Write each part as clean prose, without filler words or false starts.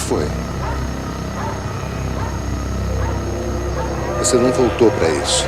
foi? Você não voltou para isso.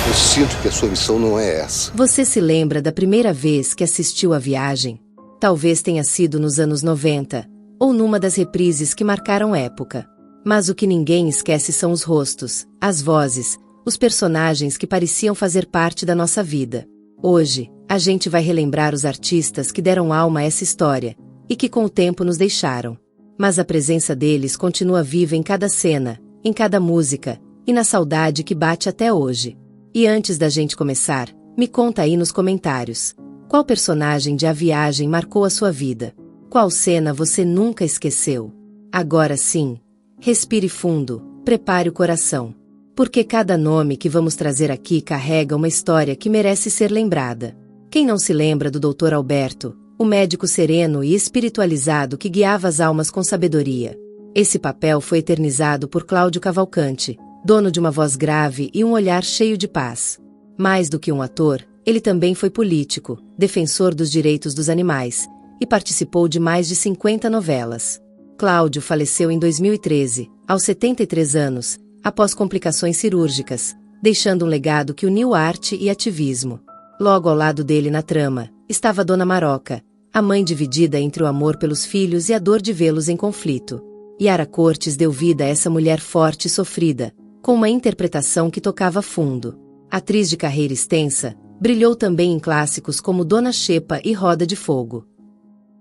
Eu sinto que a sua missão não é essa. Você se lembra da primeira vez que assistiu à Viagem? Talvez tenha sido nos anos 90, ou numa das reprises que marcaram época. Mas o que ninguém esquece são os rostos, as vozes, os personagens que pareciam fazer parte da nossa vida. Hoje, a gente vai relembrar os artistas que deram alma a essa história, e que com o tempo nos deixaram. Mas a presença deles continua viva em cada cena, em cada música, e na saudade que bate até hoje. E antes da gente começar, me conta aí nos comentários. Qual personagem de A Viagem marcou a sua vida? Qual cena você nunca esqueceu? Agora sim, respire fundo, prepare o coração. Porque cada nome que vamos trazer aqui carrega uma história que merece ser lembrada. Quem não se lembra do Dr. Alberto, o médico sereno e espiritualizado que guiava as almas com sabedoria? Esse papel foi eternizado por Cláudio Cavalcanti, dono de uma voz grave e um olhar cheio de paz. Mais do que um ator, ele também foi político, defensor dos direitos dos animais, e participou de mais de 50 novelas. Cláudio faleceu em 2013, aos 73 anos, após complicações cirúrgicas, deixando um legado que uniu arte e ativismo. Logo ao lado dele na trama, estava Dona Maroca, a mãe dividida entre o amor pelos filhos e a dor de vê-los em conflito. Yara Cortes deu vida a essa mulher forte e sofrida, com uma interpretação que tocava fundo. Atriz de carreira extensa, brilhou também em clássicos como Dona Xepa e Roda de Fogo.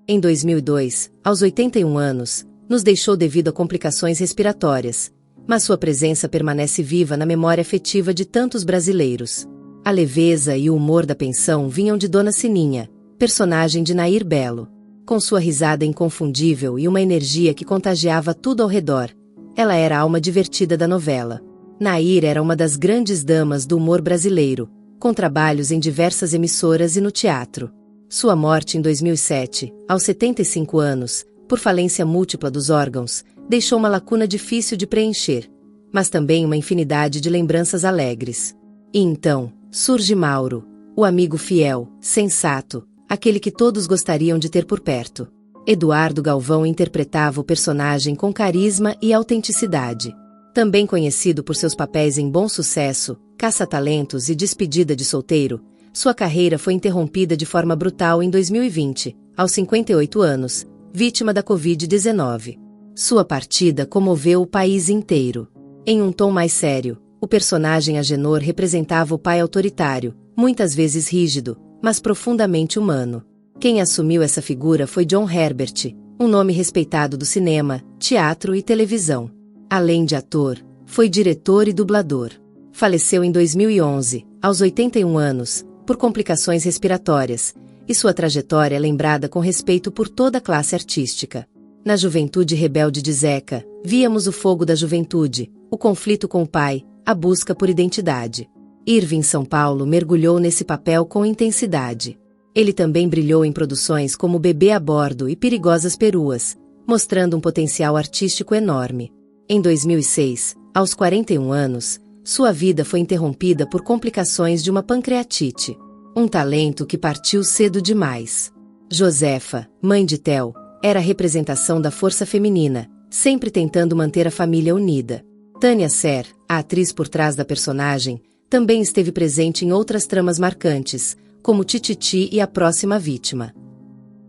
Em 2002, aos 81 anos, nos deixou devido a complicações respiratórias, mas sua presença permanece viva na memória afetiva de tantos brasileiros. A leveza e o humor da pensão vinham de Dona Sininha, personagem de Nair Belo. Com sua risada inconfundível e uma energia que contagiava tudo ao redor, ela era a alma divertida da novela. Nair era uma das grandes damas do humor brasileiro, com trabalhos em diversas emissoras e no teatro. Sua morte em 2007, aos 75 anos, por falência múltipla dos órgãos, deixou uma lacuna difícil de preencher, mas também uma infinidade de lembranças alegres. E então, surge Mauro, o amigo fiel, sensato, aquele que todos gostariam de ter por perto. Eduardo Galvão interpretava o personagem com carisma e autenticidade. Também conhecido por seus papéis em Bom Sucesso, Caça-Talentos e Despedida de Solteiro, sua carreira foi interrompida de forma brutal em 2020, aos 58 anos, vítima da Covid-19. Sua partida comoveu o país inteiro. Em um tom mais sério, o personagem Agenor representava o pai autoritário, muitas vezes rígido, mas profundamente humano. Quem assumiu essa figura foi John Herbert, um nome respeitado do cinema, teatro e televisão. Além de ator, foi diretor e dublador. Faleceu em 2011, aos 81 anos, por complicações respiratórias, e sua trajetória é lembrada com respeito por toda a classe artística. Na Juventude Rebelde de Zeca, víamos o fogo da juventude, o conflito com o pai, a busca por identidade. Irving São Paulo mergulhou nesse papel com intensidade. Ele também brilhou em produções como Bebê a Bordo e Perigosas Peruas, mostrando um potencial artístico enorme. Em 2006, aos 41 anos, sua vida foi interrompida por complicações de uma pancreatite. Um talento que partiu cedo demais. Josefa, mãe de Theo, era a representação da força feminina, sempre tentando manter a família unida. Tânia Ser, a atriz por trás da personagem, também esteve presente em outras tramas marcantes, como Tititi e A Próxima Vítima.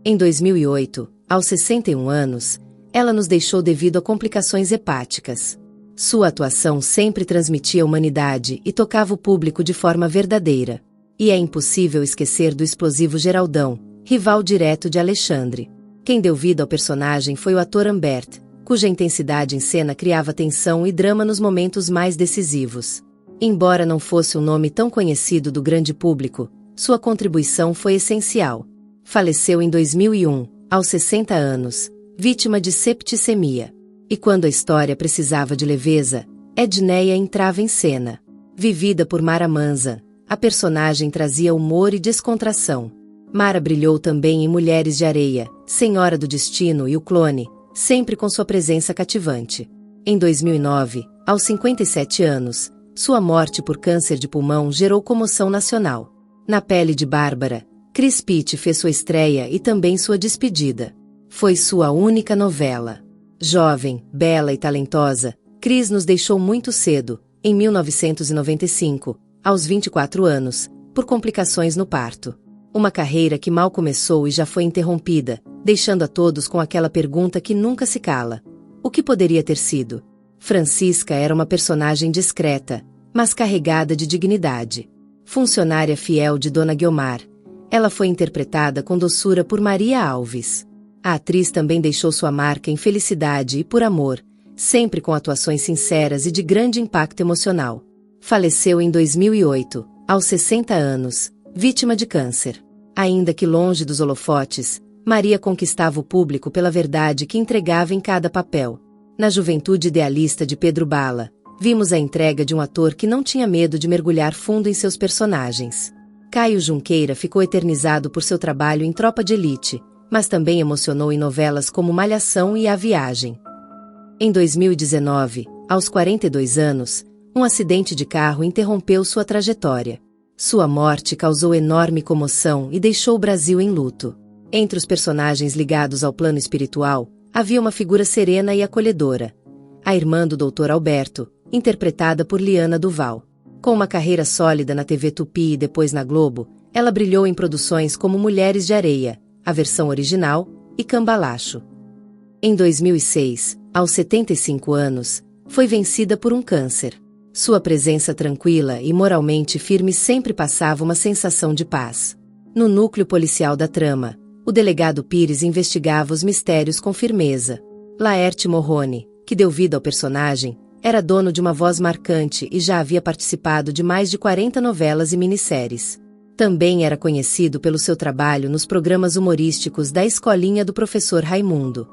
Em 2008, aos 61 anos, ela nos deixou devido a complicações hepáticas. Sua atuação sempre transmitia humanidade e tocava o público de forma verdadeira. E é impossível esquecer do explosivo Geraldão, rival direto de Alexandre. Quem deu vida ao personagem foi o ator Ambert, cuja intensidade em cena criava tensão e drama nos momentos mais decisivos. Embora não fosse um nome tão conhecido do grande público, sua contribuição foi essencial. Faleceu em 2001, aos 60 anos, vítima de septicemia. E quando a história precisava de leveza, Edneia entrava em cena. Vivida por Mara Manza, a personagem trazia humor e descontração. Mara brilhou também em Mulheres de Areia, Senhora do Destino e O Clone, sempre com sua presença cativante. Em 2009, aos 57 anos, sua morte por câncer de pulmão gerou comoção nacional. Na Pele de Bárbara, Chris Pitt fez sua estreia e também sua despedida. Foi sua única novela. Jovem, bela e talentosa, Cris nos deixou muito cedo, em 1995, aos 24 anos, por complicações no parto. Uma carreira que mal começou e já foi interrompida, deixando a todos com aquela pergunta que nunca se cala: o que poderia ter sido? Francisca era uma personagem discreta, mas carregada de dignidade. Funcionária fiel de Dona Guiomar, ela foi interpretada com doçura por Maria Alves. A atriz também deixou sua marca em Felicidade e Por Amor, sempre com atuações sinceras e de grande impacto emocional. Faleceu em 2008, aos 60 anos, vítima de câncer. Ainda que longe dos holofotes, Maria conquistava o público pela verdade que entregava em cada papel. Na juventude idealista de Pedro Bala, vimos a entrega de um ator que não tinha medo de mergulhar fundo em seus personagens. Caio Junqueira ficou eternizado por seu trabalho em Tropa de Elite, mas também emocionou em novelas como Malhação e A Viagem. Em 2019, aos 42 anos, um acidente de carro interrompeu sua trajetória. Sua morte causou enorme comoção e deixou o Brasil em luto. Entre os personagens ligados ao plano espiritual, havia uma figura serena e acolhedora: a irmã do Dr. Alberto, interpretada por Liana Duval. Com uma carreira sólida na TV Tupi e depois na Globo, ela brilhou em produções como Mulheres de Areia, a versão original, e Cambalacho. Em 2006, aos 75 anos, foi vencida por um câncer. Sua presença tranquila e moralmente firme sempre passava uma sensação de paz. No núcleo policial da trama, o delegado Pires investigava os mistérios com firmeza. Laerte Morrone, que deu vida ao personagem, era dono de uma voz marcante e já havia participado de mais de 40 novelas e minisséries. Também era conhecido pelo seu trabalho nos programas humorísticos da Escolinha do Professor Raimundo.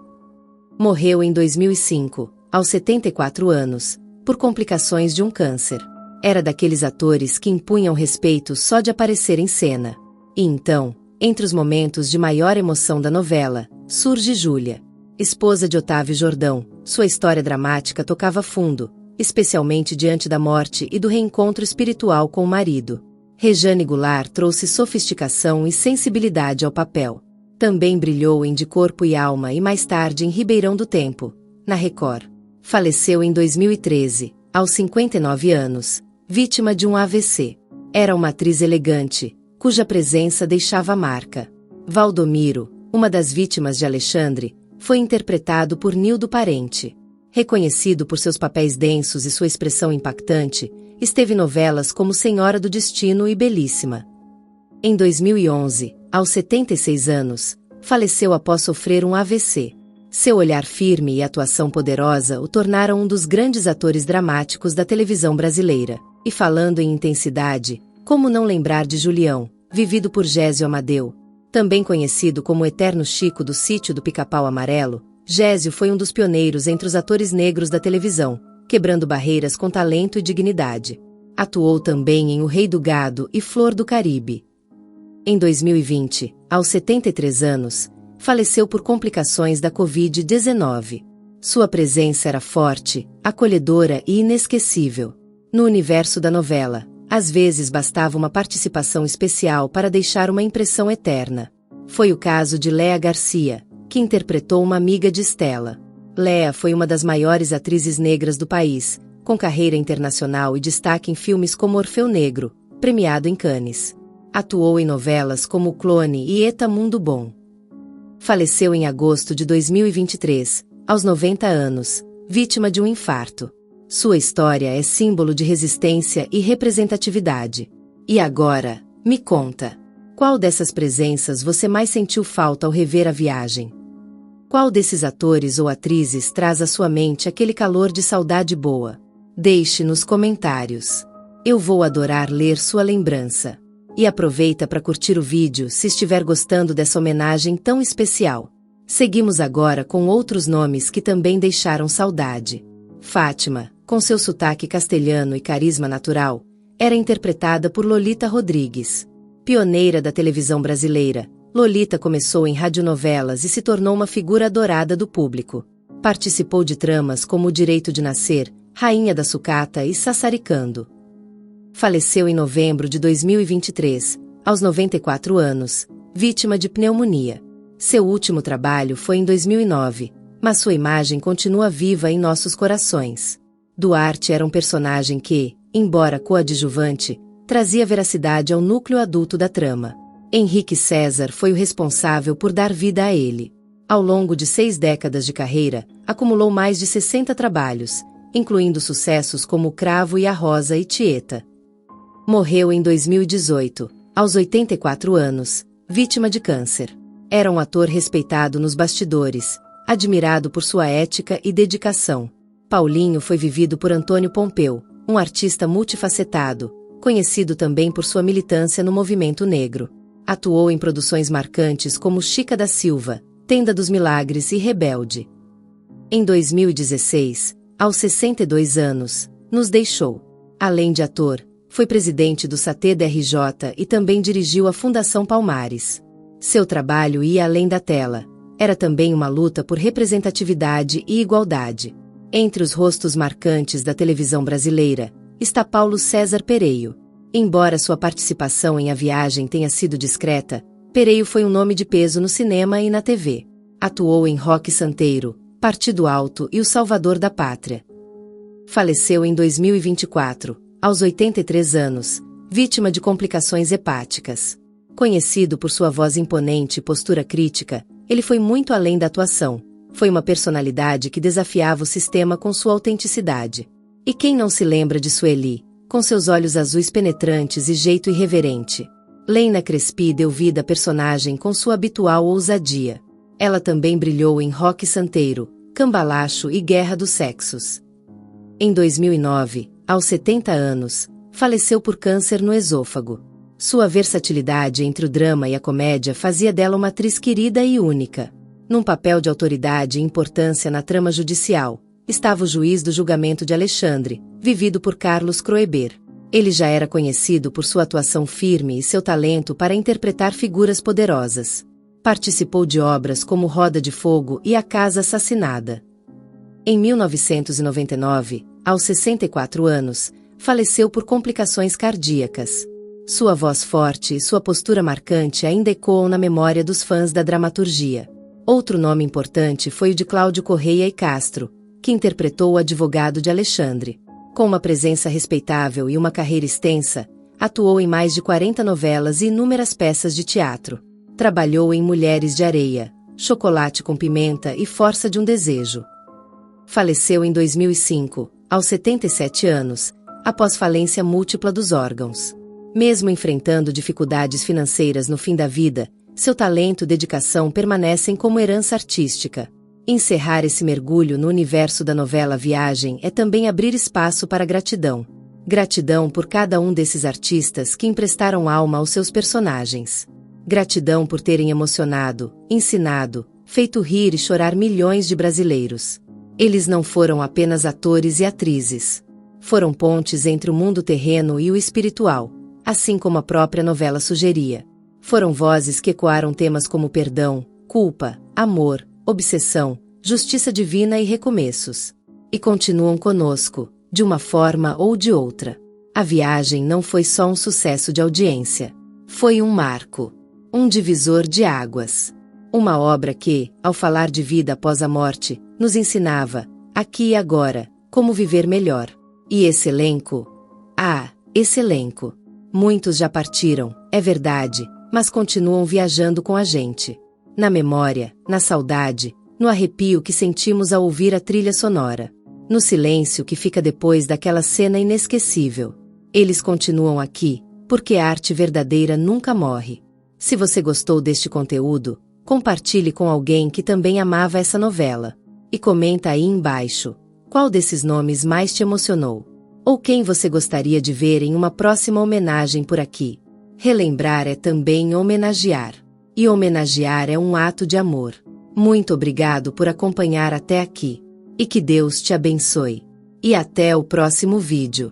Morreu em 2005, aos 74 anos, por complicações de um câncer. Era daqueles atores que impunham respeito só de aparecer em cena. E então, entre os momentos de maior emoção da novela, surge Júlia. Esposa de Otávio Jordão, sua história dramática tocava fundo, especialmente diante da morte e do reencontro espiritual com o marido. Rejane Goulart trouxe sofisticação e sensibilidade ao papel. Também brilhou em De Corpo e Alma e mais tarde em Ribeirão do Tempo, na Record. Faleceu em 2013, aos 59 anos, vítima de um AVC. Era uma atriz elegante, cuja presença deixava marca. Valdomiro, uma das vítimas de Alexandre, foi interpretado por Nildo Parente. Reconhecido por seus papéis densos e sua expressão impactante, esteve em novelas como Senhora do Destino e Belíssima. Em 2011, aos 76 anos, faleceu após sofrer um AVC. Seu olhar firme e atuação poderosa o tornaram um dos grandes atores dramáticos da televisão brasileira. E falando em intensidade, como não lembrar de Julião, vivido por Gésio Amadeu? Também conhecido como o Eterno Chico do Sítio do Pica-Pau Amarelo, Gésio foi um dos pioneiros entre os atores negros da televisão, quebrando barreiras com talento e dignidade. Atuou também em O Rei do Gado e Flor do Caribe. Em 2020, aos 73 anos, faleceu por complicações da Covid-19. Sua presença era forte, acolhedora e inesquecível. No universo da novela, às vezes bastava uma participação especial para deixar uma impressão eterna. Foi o caso de Léa Garcia, que interpretou uma amiga de Estela. Léa foi uma das maiores atrizes negras do país, com carreira internacional e destaque em filmes como Orfeu Negro, premiado em Cannes. Atuou em novelas como O Clone e Eta Mundo Bom. Faleceu em agosto de 2023, aos 90 anos, vítima de um infarto. Sua história é símbolo de resistência e representatividade. E agora, me conta, qual dessas presenças você mais sentiu falta ao rever A Viagem? Qual desses atores ou atrizes traz à sua mente aquele calor de saudade boa? Deixe nos comentários. Eu vou adorar ler sua lembrança. E aproveita para curtir o vídeo se estiver gostando dessa homenagem tão especial. Seguimos agora com outros nomes que também deixaram saudade. Fátima, com seu sotaque castelhano e carisma natural, era interpretada por Lolita Rodrigues. Pioneira da televisão brasileira, Lolita começou em radionovelas e se tornou uma figura adorada do público. Participou de tramas como O Direito de Nascer, Rainha da Sucata e Sassaricando. Faleceu em novembro de 2023, aos 94 anos, vítima de pneumonia. Seu último trabalho foi em 2009, mas sua imagem continua viva em nossos corações. Duarte era um personagem que, embora coadjuvante, trazia veracidade ao núcleo adulto da trama. Henrique César foi o responsável por dar vida a ele. Ao longo de 6 décadas de carreira, acumulou mais de 60 trabalhos, incluindo sucessos como O Cravo e a Rosa e Tieta. Morreu em 2018, aos 84 anos, vítima de câncer. Era um ator respeitado nos bastidores, admirado por sua ética e dedicação. Paulinho foi vivido por Antônio Pompeu, um artista multifacetado, conhecido também por sua militância no movimento negro. Atuou em produções marcantes como Chica da Silva, Tenda dos Milagres e Rebelde. Em 2016, aos 62 anos, nos deixou. Além de ator, foi presidente do SATE-DRJ e também dirigiu a Fundação Palmares. Seu trabalho ia além da tela. Era também uma luta por representatividade e igualdade. Entre os rostos marcantes da televisão brasileira, está Paulo César Pereio. Embora sua participação em A Viagem tenha sido discreta, Pereio foi um nome de peso no cinema e na TV. Atuou em Roque Santeiro, Partido Alto e O Salvador da Pátria. Faleceu em 2024, aos 83 anos, vítima de complicações hepáticas. Conhecido por sua voz imponente e postura crítica, ele foi muito além da atuação. Foi uma personalidade que desafiava o sistema com sua autenticidade. E quem não se lembra de Sueli, com seus olhos azuis penetrantes e jeito irreverente? Leina Crespi deu vida à personagem com sua habitual ousadia. Ela também brilhou em Roque Santeiro, Cambalacho e Guerra dos Sexos. Em 2009, aos 70 anos, faleceu por câncer no esôfago. Sua versatilidade entre o drama e a comédia fazia dela uma atriz querida e única. Num papel de autoridade e importância na trama judicial, estava o juiz do julgamento de Alexandre, vivido por Carlos Kroeber. Ele já era conhecido por sua atuação firme e seu talento para interpretar figuras poderosas. Participou de obras como Roda de Fogo e A Casa Assassinada. Em 1999, aos 64 anos, faleceu por complicações cardíacas. Sua voz forte e sua postura marcante ainda ecoam na memória dos fãs da dramaturgia. Outro nome importante foi o de Cláudio Correia e Castro, que interpretou o advogado de Alexandre. Com uma presença respeitável e uma carreira extensa, atuou em mais de 40 novelas e inúmeras peças de teatro. Trabalhou em Mulheres de Areia, Chocolate com Pimenta e Força de um Desejo. Faleceu em 2005, aos 77 anos, após falência múltipla dos órgãos. Mesmo enfrentando dificuldades financeiras no fim da vida, seu talento e dedicação permanecem como herança artística. Encerrar esse mergulho no universo da novela Viagem é também abrir espaço para gratidão. Gratidão por cada um desses artistas que emprestaram alma aos seus personagens. Gratidão por terem emocionado, ensinado, feito rir e chorar milhões de brasileiros. Eles não foram apenas atores e atrizes. Foram pontes entre o mundo terreno e o espiritual, assim como a própria novela sugeria. Foram vozes que ecoaram temas como perdão, culpa, amor, obsessão, justiça divina e recomeços. E continuam conosco, de uma forma ou de outra. A Viagem não foi só um sucesso de audiência. Foi um marco. Um divisor de águas. Uma obra que, ao falar de vida após a morte, nos ensinava, aqui e agora, como viver melhor. E esse elenco? Ah, esse elenco. Muitos já partiram, é verdade, mas continuam viajando com a gente. Na memória, na saudade, no arrepio que sentimos ao ouvir a trilha sonora. No silêncio que fica depois daquela cena inesquecível. Eles continuam aqui, porque a arte verdadeira nunca morre. Se você gostou deste conteúdo, compartilhe com alguém que também amava essa novela. E comenta aí embaixo, qual desses nomes mais te emocionou? Ou quem você gostaria de ver em uma próxima homenagem por aqui? Relembrar é também homenagear. E homenagear é um ato de amor. Muito obrigado por acompanhar até aqui. E que Deus te abençoe. E até o próximo vídeo.